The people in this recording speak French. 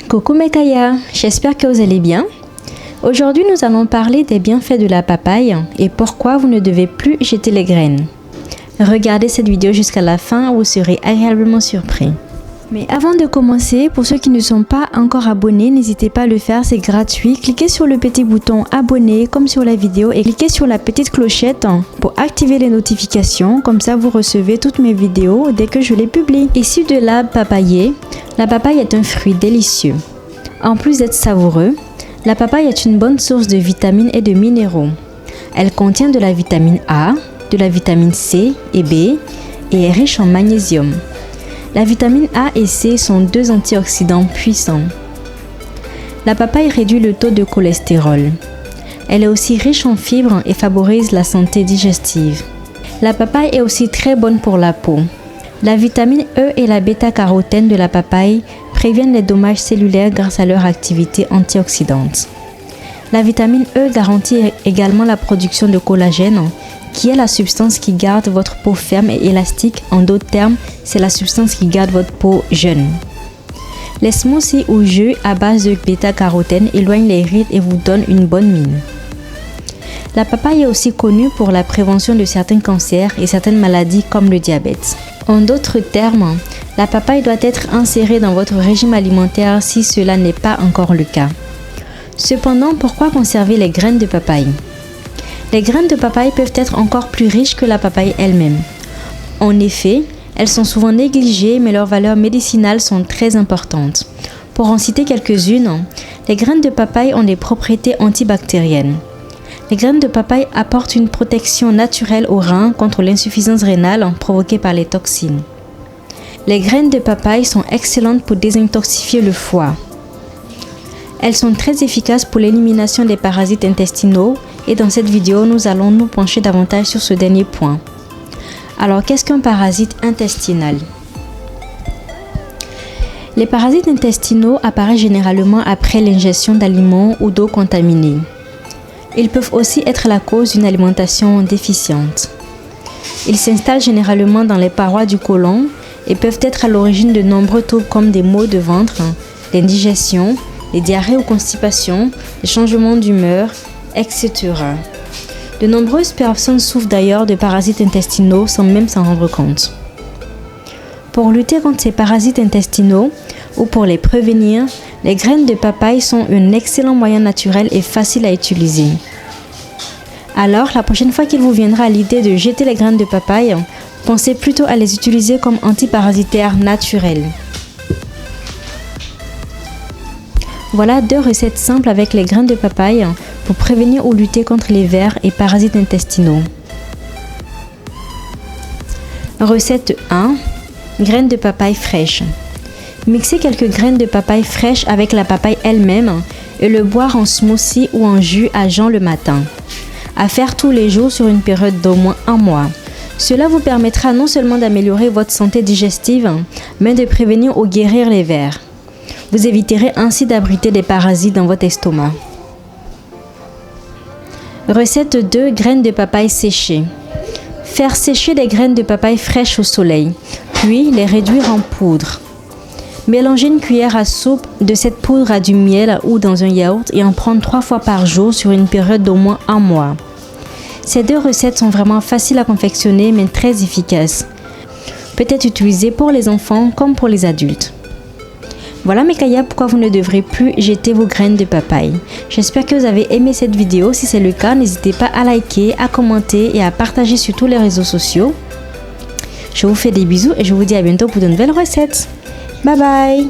Coucou mes Kaya, j'espère que vous allez bien. Aujourd'hui nous allons parler des bienfaits de la papaye et pourquoi vous ne devez plus jeter les graines. Regardez cette vidéo jusqu'à la fin, vous serez agréablement surpris. Mais avant de commencer, pour ceux qui ne sont pas encore abonnés, n'hésitez pas à le faire, c'est gratuit. Cliquez sur le petit bouton abonner comme sur la vidéo et cliquez sur la petite clochette pour activer les notifications. Comme ça, vous recevez toutes mes vidéos dès que je les publie. Issu de l'arbre papayer, la papaye est un fruit délicieux. En plus d'être savoureux, la papaye est une bonne source de vitamines et de minéraux. Elle contient de la vitamine A, de la vitamine C et B et est riche en magnésium. La vitamine A et C sont deux antioxydants puissants. La papaye réduit le taux de cholestérol. Elle est aussi riche en fibres et favorise la santé digestive. La papaye est aussi très bonne pour la peau. La vitamine E et la bêta-carotène de la papaye préviennent les dommages cellulaires grâce à leur activité antioxydante. La vitamine E garantit également la production de collagène, qui est la substance qui garde votre peau ferme et élastique. En d'autres termes, c'est la substance qui garde votre peau jeune. Les smoothies ou jus à base de bêta-carotène éloignent les rides et vous donnent une bonne mine. La papaye est aussi connue pour la prévention de certains cancers et certaines maladies comme le diabète. En d'autres termes, la papaye doit être insérée dans votre régime alimentaire si cela n'est pas encore le cas. Cependant, pourquoi conserver les graines de papaye ? Les graines de papaye peuvent être encore plus riches que la papaye elle-même. En effet, elles sont souvent négligées, mais leurs valeurs médicinales sont très importantes. Pour en citer quelques-unes, les graines de papaye ont des propriétés antibactériennes. Les graines de papaye apportent une protection naturelle aux reins contre l'insuffisance rénale provoquée par les toxines. Les graines de papaye sont excellentes pour désintoxifier le foie. Elles sont très efficaces pour l'élimination des parasites intestinaux et dans cette vidéo, nous allons nous pencher davantage sur ce dernier point. Alors, qu'est-ce qu'un parasite intestinal ? Les parasites intestinaux apparaissent généralement après l'ingestion d'aliments ou d'eau contaminée. Ils peuvent aussi être la cause d'une alimentation déficiente. Ils s'installent généralement dans les parois du côlon et peuvent être à l'origine de nombreux troubles comme des maux de ventre, l'indigestion, les diarrhées ou constipations, les changements d'humeur, etc. De nombreuses personnes souffrent d'ailleurs de parasites intestinaux sans même s'en rendre compte. Pour lutter contre ces parasites intestinaux ou pour les prévenir, les graines de papaye sont un excellent moyen naturel et facile à utiliser. Alors, la prochaine fois qu'il vous viendra à l'idée de jeter les graines de papaye, pensez plutôt à les utiliser comme antiparasitaires naturels. Voilà 2 recettes simples avec les graines de papaye pour prévenir ou lutter contre les vers et parasites intestinaux. Recette 1. Graines de papaye fraîches. Mixez quelques graines de papaye fraîches avec la papaye elle-même et le boire en smoothie ou en jus à jeun le matin. À faire tous les jours sur une période d'au moins 1 mois. Cela vous permettra non seulement d'améliorer votre santé digestive, mais de prévenir ou guérir les vers. Vous éviterez ainsi d'abriter des parasites dans votre estomac. Recette 2. Graines de papaye séchées. Faire sécher des graines de papaye fraîches au soleil, puis les réduire en poudre. Mélangez une cuillère à soupe de cette poudre à du miel ou dans un yaourt et en prendre 3 fois par jour sur une période d'au moins 1 mois. Ces 2 recettes sont vraiment faciles à confectionner mais très efficaces. Peut être utilisées pour les enfants comme pour les adultes. Voilà mes Kaya, pourquoi vous ne devrez plus jeter vos graines de papaye. J'espère que vous avez aimé cette vidéo. Si c'est le cas, n'hésitez pas à liker, à commenter et à partager sur tous les réseaux sociaux. Je vous fais des bisous et je vous dis à bientôt pour de nouvelles recettes. Bye bye!